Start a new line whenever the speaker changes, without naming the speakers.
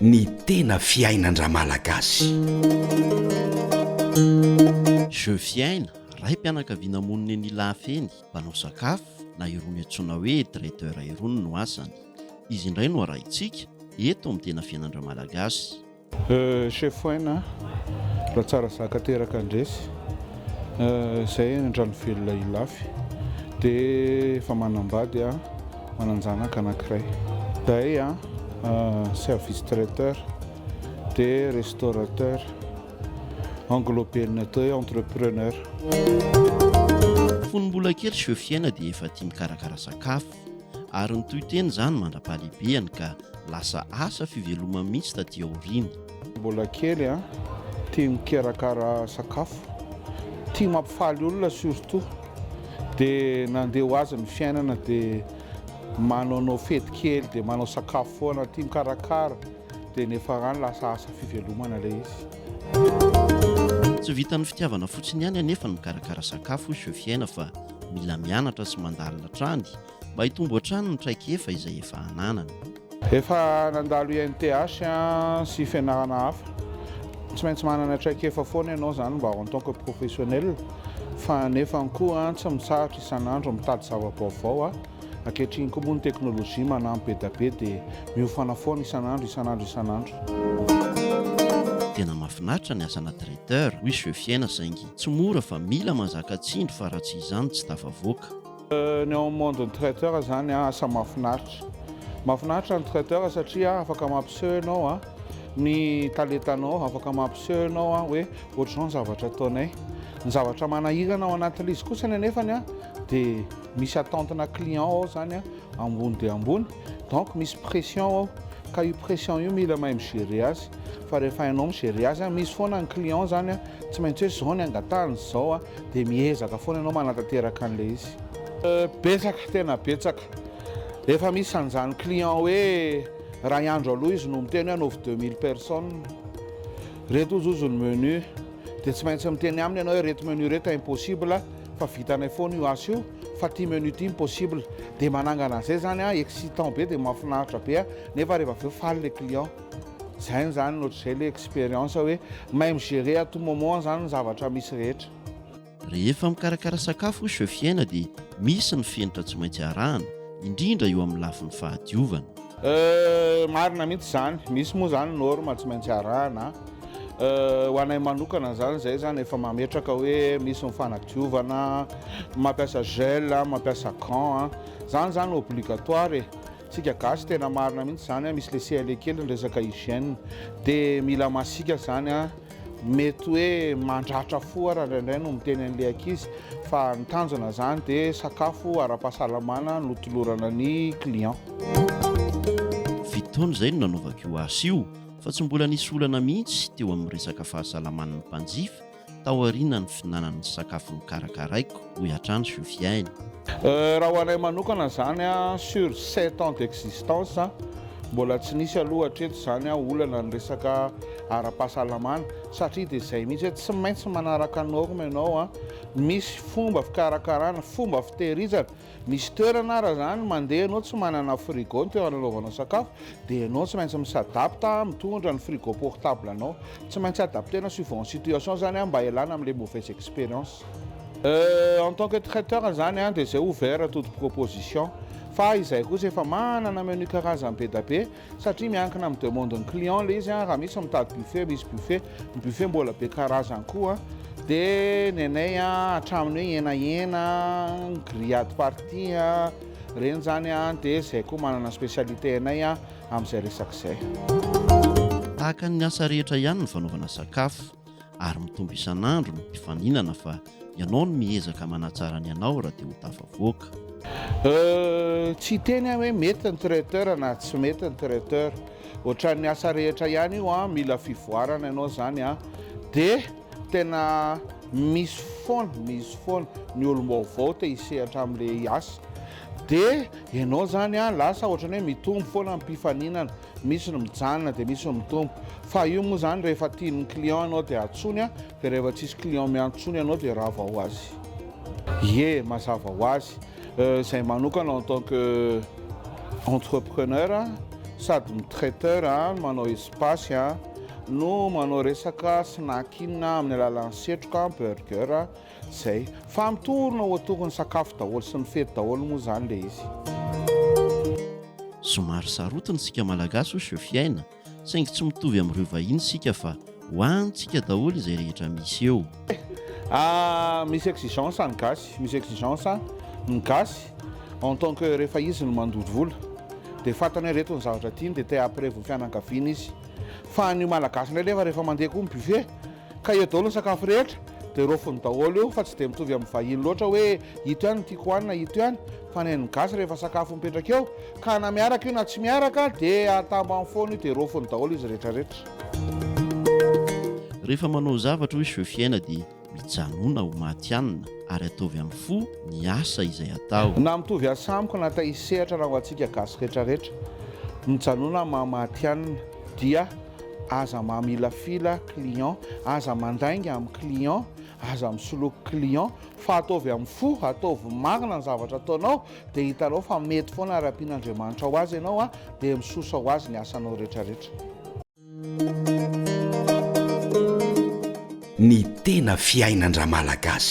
Ny tena fiainan-dra malagasy.
Jeu fiaina, ray mpianakaviana monina ny lafeny, mpanao sakafo na irony antsoina hoe traiteur irony no asany. Izy indray no arahintsika eto amin'ny tena fiainan-dra malagasy.
Chef foina raha tsara zaka teraka andresy zay andrano velona ilafy dia efa manambady mananjanaka anankiray zay service traiteur dia restaurateur englobena teo entrepreneur.
Fonom-bola kely jeu fiaina dia efa tia mikarakara sakafo ary ny tohiteny izany mandra-pahalehibeny ka lasa asa fivelomana mihitsy taty aoriana.
Mbola kely tia mikarakara sakafo, tia mampifaly olona surtout, dia nandeha ho azy ny fiainana dia manao fety kely dia manao sakafo foana, tia mikarakara dia nefa rano lasa asa fivelomana ilay izy.
Tsy vitan'ny fitiavana fotsiny ihany anefa ny mikarakara sakafo jeu fiaina fa mila mianatra sy mandalina hatrany mba hitombo hatrany ny traikefa izay efa hananany.
Efa nandalo INTH sy fianarana hafa, tsy maintsy manana traikefa foana ianao zany mba en tant que professionnel, fa nefa koa tsy mitsarotra isan'andro mitady zava-baovao. Ankehitriny koa moa ny teknôlôjia manampy be da be dia miofana foana isan'andro.
Tena mahafinaritra ny asana traiteur hoy jeu fiaina saingy tsy mora fa mila mazaka tsindry fa raha tsy izany tsy tafavoaka.
Ny ao monde ny traiteur zany asa mahafinaritra ny traiteur satria afaka mampiseho ianao ny talentanao, afaka mampiseho ianao hoe ohatr'izao ny zavatra ataonay, ny zavatra manahirana ao anatin'ilay izy kosa nefany dia misy attentena client ao zany ambony dia ambony, donc misy pression ao ka io pression io mila mahay migérer azy, fa rehefa hainao migérer azy misy foana ny client zany tsy maintsy hoe zao ny angatahany zao dia miezaka foana ianao manatanteraka an'ilay izy. Betsaka, tena betsaka. Efa misy an'izany client hoe raha iandro aloha izy no miteny hoe anaovy 2000 personnes, reto zozo ny menu, dia tsy maintsy miteny aminy ianao hoe reto menu reto impossible fa vitanay foana io asa io, fa ty menu ty impossible, dia manangana an'izay zany excitant be dia mahafinaritra be nefa rehefa avy eo faly le client. Zay zany ohatr'izay le expérience hoe mahay migérer à tout moment zany ny zavatra misy rehetra.
Rehefa mikarakara sakafo jeu fiaina dia misy ny fenitra tsy maintsy arahana, indrindra eo amin'ny lafin'ny fahadiovana.
Marina mihitsy zany, misy moa zany norma tsy maintsy arahana. Ho anay manokana zany zay zany efa mametraka hoe misy mifanadiovana, mampiasa gel, mampiasa gant, zany obligatoire. Tsika gasy tena marina mihitsy zany misy le CLE kely ny resaka hygiène dia mila masika zany mety hoe mandratra fo raha indraindray no miteny an'ilay ankizy, fa ny tanjona zany dia sakafo ara-pahasalamana no tolorana ny client.
Vitaona izay no nanaovako io asa io fa tsy mbola nisy olana mihitsy teo amin'ny resaka fahasalaman'ny mpanjifa tao aoriana ny fihinanan'ny sakafo mikarakaraiko hoy hatrany jeu fiaina.
Raha ho anay manokana zany sur 7 ans d'existence mbola tsy nisy aloha hatreto zany olana ny resaka ara-pahasalamana, satria dia izay mihitsy hoe tsy maintsy manaraka norme ianao, misy fomba fikarakarana, fomba fitehirizana, misy toerana raha zany mandeha ianao tsy manana frigo ny toerana anaovanao sakafo dia ianao tsy maintsy misadapta mitondra ny frigo portable anao, tsy maintsy adaptena suivant situation zany mba hialana amin'ilay mauvaise expérience. En tant que traiteur zany dia izay ouvert à toute proposition, fa izay kosa efa manana menu karazany be da be satria miankina amin'ny demande ny client le izy raha misy mitady buffet misy buffet, ny buffet mbola be karazany koa dia ny anay hatramin'ny hoe hena, grillade partie reny zany dia izay koa manana spécialité anay amin'izay resaka izay.
Tahaka ny asa rehetra ihany ny fanaovana sakafo ary mitombo isan'andro ny mpifaninana fa ianao no miezaka manatsara ny ianao raha dia ho tafavoaka.
Tsy teny hoe mety ny traiteur na tsy mety ny traiteur, ohatran'ny asa rehetra ihany io mila fivoarana ianao zany dia tena misy foana ny olom-baovao te hisehatra amin'ilay asa dia ianao zany lasa ohatrany hoe mitombo foana ny mpifaninana, misy ny mijanona dia misy ny mitombo, fa io moa zany rehefa tian'ny client ianao dia atsony dia rehefa tsisy client miantsony ianao dia rava ho azy. Mazava ho azy. Izay manokana en tant que entrepreneur sady mitraiteur manao espace no manao resaka snackina amin'ny alalan'ny setroka burger zay fa mitorona ho tokony sakafo daholo sy ny fety daholo moa zany le izy.
Somary sarotiny sika malagasy hoy fiaina saingy tsy mitovy amin'ireo vahiny sika fa hoantsika daholo izay rehetra misy eo.
Misy exigence ny gasy, misy exigence ny gasy en tant que rehefa izy no mandory vola dia fantany hoe reto ny zavatra tiany dia te après vao fianakaviana izy. Fa ny malagasy indray nefa rehefa mandeha koa ny buffet ka eo daholo ny sakafo rehetra dia rofony daholo eo fa tsy dia mitovy amin'ny vahiny loatra hoe ito ihany no tiako hohanina ito ihany, fa ny gasy rehefa sakafo mipetraka eo ka na miaraka io na tsy miaraka dia atambany foana io dia rofony daholo izy rehetrarehetra.
Rehefa manao zavatra hoy sy fiaina dia mijanona ho maty anina ary ataovy amin'ny fo ny asa izay atao.
Na mitovy asamiko na tahisehatra raha ho antsika gasy rehetrarehetra mijanona mamaty anina dia aza mamilafila client, aza mandainga amin'ny client, aza misoloky client fa ataovy amin'ny fo, ataovy marina ny zavatra ataonao dia hitanao fa mety foana ara-pian'Andriamanitra ho azy ianao dia misosa ho azy ny asanao rehetrarehetra.
Ny tena fiainan-dra malagasy.